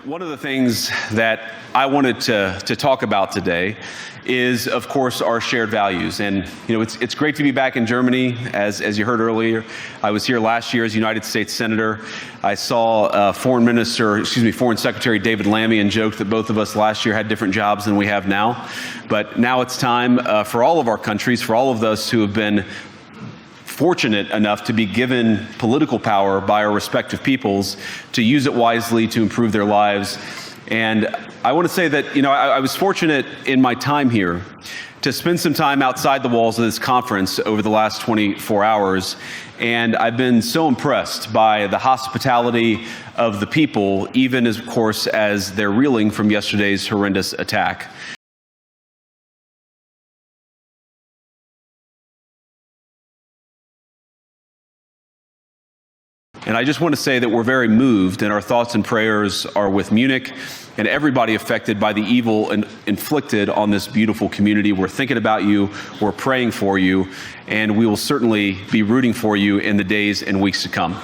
One of the things that I wanted to talk about today is, of course, our shared values. And, it's great to be back in Germany. As you heard earlier, I was here last year as United States Senator. I saw Foreign Secretary David Lammy and joked that both of us last year had different jobs than we have now. But now it's time for all of our countries, for all of us who have been fortunate enough to be given political power by our respective peoples to use it wisely to improve their lives. And I want to say that, I was fortunate in my time here to spend some time outside the walls of this conference over the last 24 hours. And I've been so impressed by the hospitality of the people, even of course, as they're reeling from yesterday's horrendous attack. And I just want to say that we're very moved, and our thoughts and prayers are with Munich and everybody affected by the evil inflicted on this beautiful community. We're thinking about you, we're praying for you, and we will certainly be rooting for you in the days and weeks to come.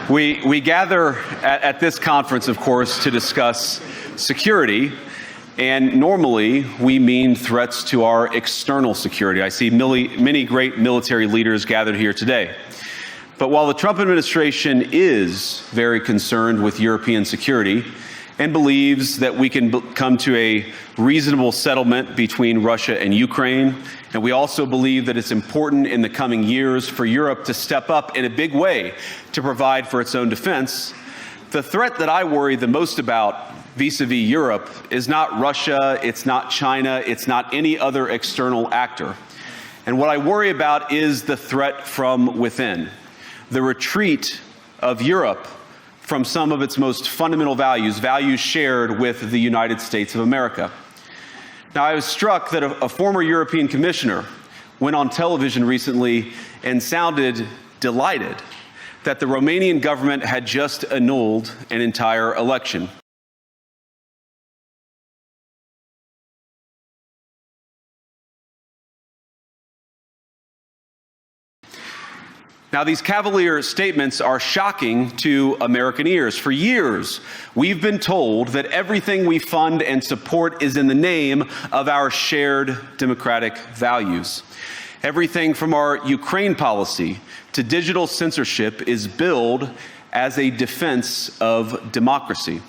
We gather at this conference, of course, to discuss security. And normally, we mean threats to our external security. I see many great military leaders gathered here today. But while the Trump administration is very concerned with European security and believes that we can come to a reasonable settlement between Russia and Ukraine, and we also believe that it's important in the coming years for Europe to step up in a big way to provide for its own defense, the threat that I worry the most about vis-a-vis Europe is not Russia, it's not China, it's not any other external actor. And what I worry about is the threat from within. The retreat of Europe from some of its most fundamental values shared with the United States of America. Now, I was struck that a former European commissioner went on television recently and sounded delighted that the Romanian government had just annulled an entire election. Now, these cavalier statements are shocking to American ears. For years, we've been told that everything we fund and support is in the name of our shared democratic values. Everything from our Ukraine policy to digital censorship is billed as a defense of democracy.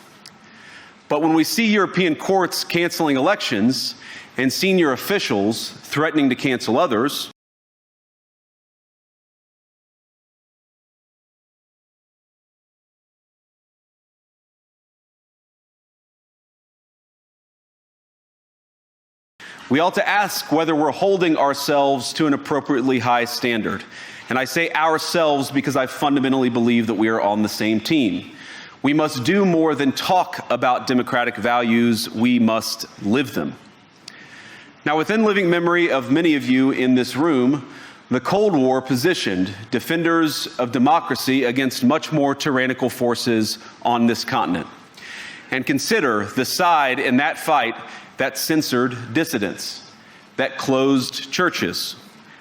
But when we see European courts canceling elections and senior officials threatening to cancel others, we ought to ask whether we're holding ourselves to an appropriately high standard. And I say ourselves because I fundamentally believe that we are on the same team. We must do more than talk about democratic values, we must live them. Now, within living memory of many of you in this room, the Cold War positioned defenders of democracy against much more tyrannical forces on this continent. And consider the side in that fight that censored dissidents, that closed churches,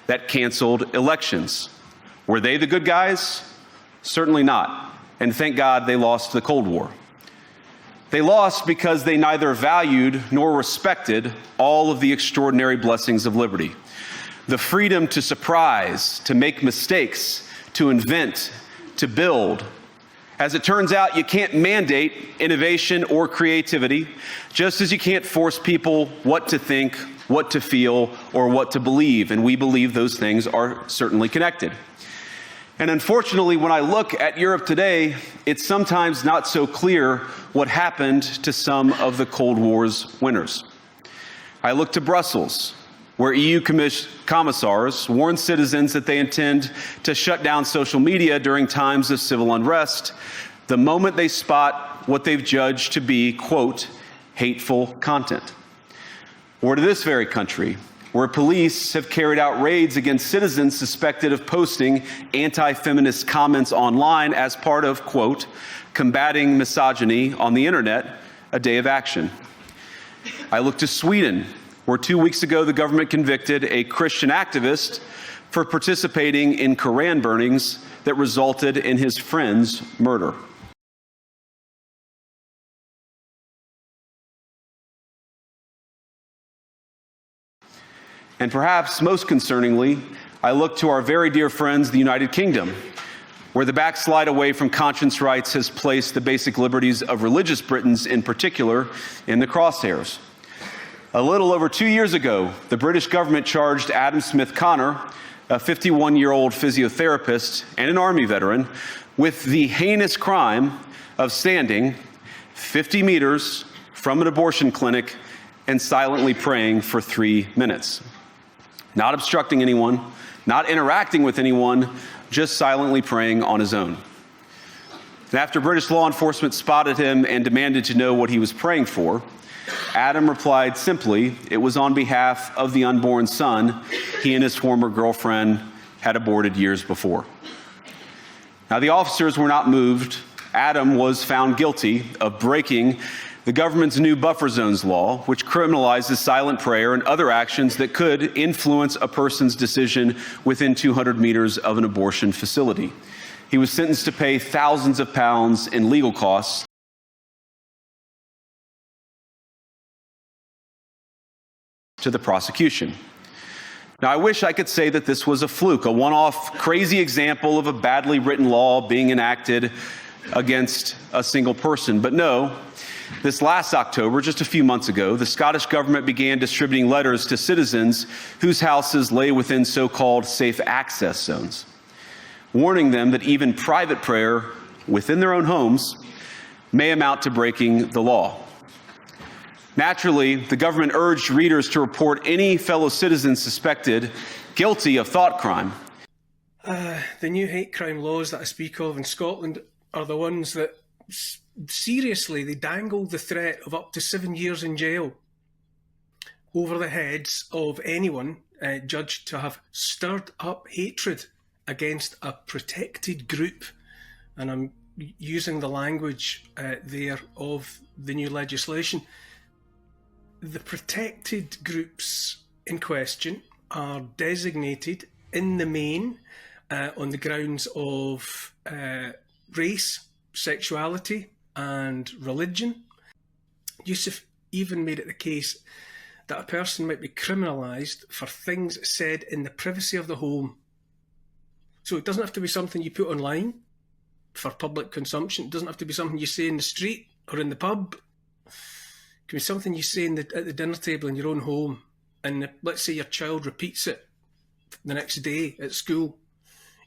that canceled elections. Were they the good guys? Certainly not. And thank God they lost the Cold War. They lost because they neither valued nor respected all of the extraordinary blessings of liberty. The freedom to surprise, to make mistakes, to invent, to build. As it turns out, you can't mandate innovation or creativity, just as you can't force people what to think, what to feel, or what to believe. And we believe those things are certainly connected. And unfortunately, when I look at Europe today, it's sometimes not so clear what happened to some of the Cold War's winners. I look to Brussels, where EU commissars warn citizens that they intend to shut down social media during times of civil unrest the moment they spot what they've judged to be, quote, hateful content. Or to this very country, where police have carried out raids against citizens suspected of posting anti-feminist comments online as part of, quote, combating misogyny on the internet, a day of action. I look to Sweden, where 2 weeks ago the government convicted a Christian activist for participating in Koran burnings that resulted in his friend's murder. And perhaps most concerningly, I look to our very dear friends, the United Kingdom, where the backslide away from conscience rights has placed the basic liberties of religious Britons in particular in the crosshairs. A little over 2 years ago, the British government charged Adam Smith Connor, a 51-year-old physiotherapist and an Army veteran, with the heinous crime of standing 50 meters from an abortion clinic and silently praying for 3 minutes. Not obstructing anyone, not interacting with anyone, just silently praying on his own. And after British law enforcement spotted him and demanded to know what he was praying for, Adam replied simply, it was on behalf of the unborn son he and his former girlfriend had aborted years before. Now, the officers were not moved. Adam was found guilty of breaking the government's new buffer zones law, which criminalizes silent prayer and other actions that could influence a person's decision within 200 meters of an abortion facility. He was sentenced to pay thousands of pounds in legal costs to the prosecution. Now, I wish I could say that this was a fluke, a one-off crazy example of a badly written law being enacted against a single person. But no, this last October, just a few months ago, the Scottish government began distributing letters to citizens whose houses lay within so-called safe access zones, warning them that even private prayer within their own homes may amount to breaking the law. Naturally, the government urged readers to report any fellow citizen suspected guilty of thought crime. The new hate crime laws that I speak of in Scotland are the ones that, seriously, they dangle the threat of up to 7 years in jail over the heads of anyone judged to have stirred up hatred against a protected group. And I'm using the language there of the new legislation. The protected groups in question are designated in the main on the grounds of race, sexuality and religion. Yusuf even made it the case that a person might be criminalised for things said in the privacy of the home. So it doesn't have to be something you put online for public consumption. It doesn't have to be something you say in the street or in the pub. It can be something you say at the dinner table in your own home, and let's say your child repeats it the next day at school.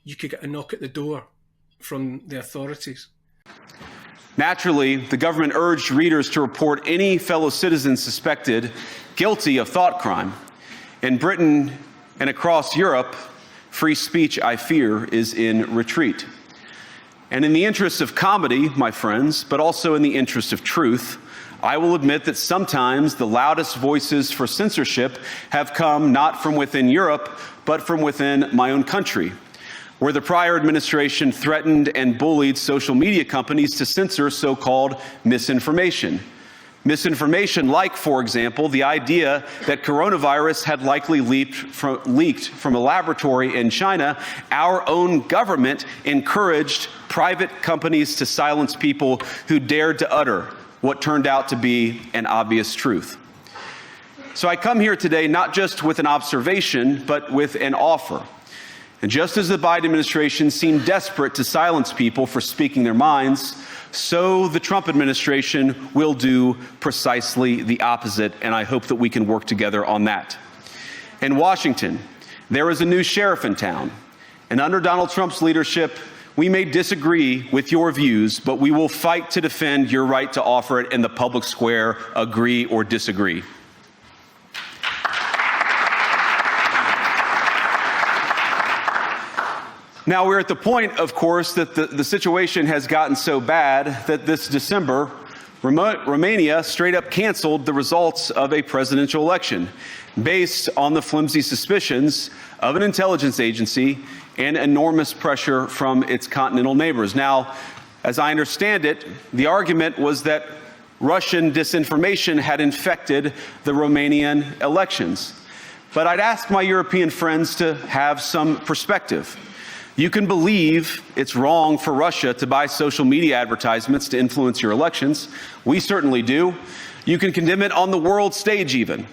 You could get a knock at the door from the authorities. Naturally, the government urged readers to report any fellow citizen suspected guilty of thought crime. In Britain and across Europe, free speech, I fear, is in retreat. And in the interest of comedy, my friends, but also in the interest of truth, I will admit that sometimes the loudest voices for censorship have come not from within Europe, but from within my own country, where the prior administration threatened and bullied social media companies to censor so-called misinformation. Misinformation like, for example, the idea that coronavirus had likely leaked from a laboratory in China. Our own government encouraged private companies to silence people who dared to utter what turned out to be an obvious truth. So I come here today not just with an observation, but with an offer. And just as the Biden administration seemed desperate to silence people for speaking their minds, so the Trump administration will do precisely the opposite, and I hope that we can work together on that. In Washington, there is a new sheriff in town, and under Donald Trump's leadership, we may disagree with your views, but we will fight to defend your right to offer it in the public square, agree or disagree. Now, we're at the point, of course, that the situation has gotten so bad that this December, Romania straight up canceled the results of a presidential election based on the flimsy suspicions of an intelligence agency and enormous pressure from its continental neighbors. Now, as I understand it, the argument was that Russian disinformation had infected the Romanian elections. But I'd ask my European friends to have some perspective. You can believe it's wrong for Russia to buy social media advertisements to influence your elections. We certainly do. You can condemn it on the world stage even.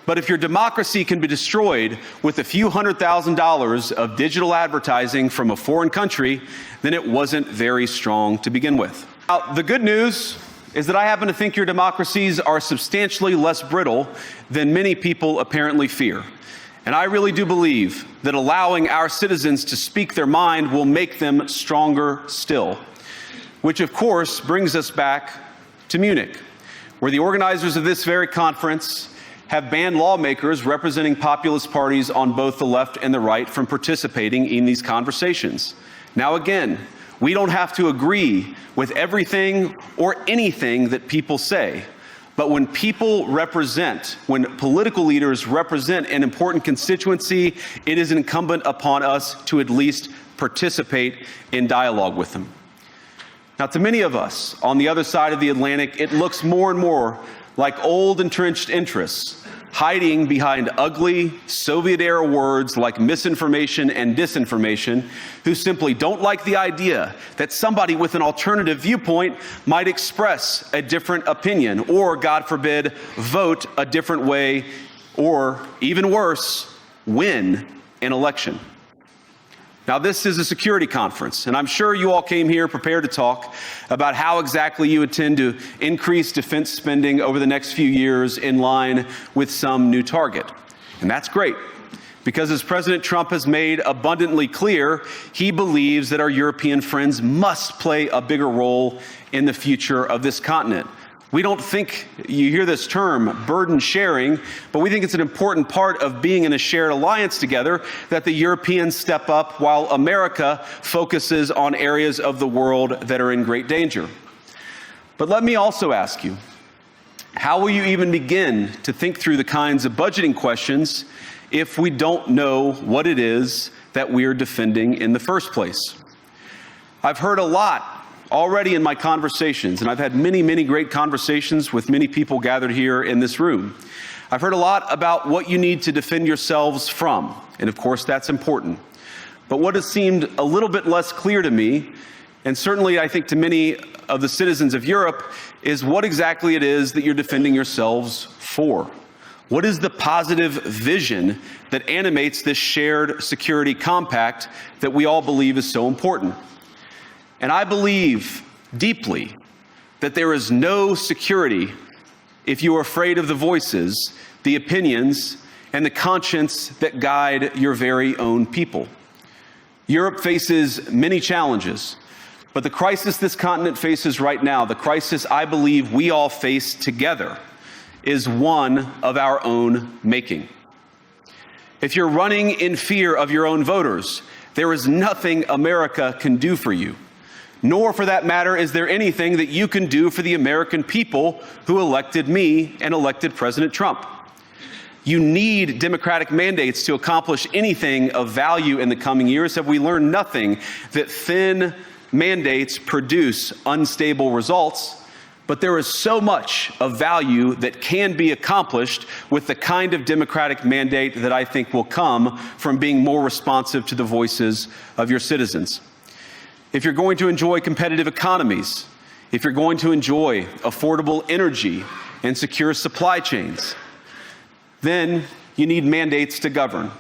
But if your democracy can be destroyed with a few $100,000 of digital advertising from a foreign country, then it wasn't very strong to begin with. Now, the good news is that I happen to think your democracies are substantially less brittle than many people apparently fear. And I really do believe that allowing our citizens to speak their mind will make them stronger still. Which, of course, brings us back to Munich, where the organizers of this very conference have banned lawmakers representing populist parties on both the left and the right from participating in these conversations. Now, again, we don't have to agree with everything or anything that people say. But when when political leaders represent an important constituency, it is incumbent upon us to at least participate in dialogue with them. Now, to many of us on the other side of the Atlantic, it looks more and more like old entrenched interests hiding behind ugly Soviet-era words like misinformation and disinformation, who simply don't like the idea that somebody with an alternative viewpoint might express a different opinion or, God forbid, vote a different way or, even worse, win an election. Now, this is a security conference, and I'm sure you all came here prepared to talk about how exactly you intend to increase defense spending over the next few years in line with some new target. And that's great, because as President Trump has made abundantly clear, he believes that our European friends must play a bigger role in the future of this continent. We don't think, you hear this term, burden sharing, but we think it's an important part of being in a shared alliance together that the Europeans step up while America focuses on areas of the world that are in great danger. But let me also ask you, how will you even begin to think through the kinds of budgeting questions if we don't know what it is that we're defending in the first place? I've heard a lot already in my conversations, and I've had many, many great conversations with many people gathered here in this room. I've heard a lot about what you need to defend yourselves from, and of course that's important. But what has seemed a little bit less clear to me, and certainly I think to many of the citizens of Europe, is what exactly it is that you're defending yourselves for. What is the positive vision that animates this shared security compact that we all believe is so important? And I believe deeply that there is no security if you are afraid of the voices, the opinions, and the conscience that guide your very own people. Europe faces many challenges, but the crisis this continent faces right now, the crisis I believe we all face together, is one of our own making. If you're running in fear of your own voters, there is nothing America can do for you. Nor, for that matter, is there anything that you can do for the American people who elected me and elected President Trump. You need democratic mandates to accomplish anything of value in the coming years. Have we learned nothing that thin mandates produce unstable results? But there is so much of value that can be accomplished with the kind of democratic mandate that I think will come from being more responsive to the voices of your citizens. If you're going to enjoy competitive economies, if you're going to enjoy affordable energy and secure supply chains, then you need mandates to govern,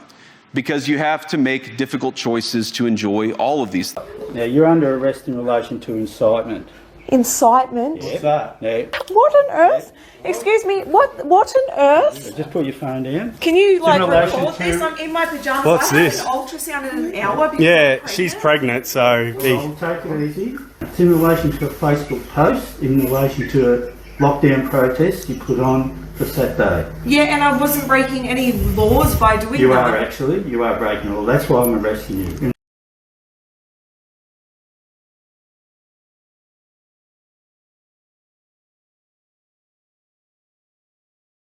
because you have to make difficult choices to enjoy all of these things. Now, you're under arrest in relation to incitement. Incitement? Yeah. Yeah. What on earth? Excuse me, what on earth? Just put your phone down. Can you like in relation record this? I'm in my pajamas. What's I this? had an ultrasound in an hour. because Yeah, I'm she's pregnant. pregnant, so I'll take it easy. It's in relation to a Facebook post, in relation to a lockdown protest you put on for Saturday. Yeah, and I wasn't breaking any laws by doing You that. are actually, you are breaking the law. That's why I'm arresting you.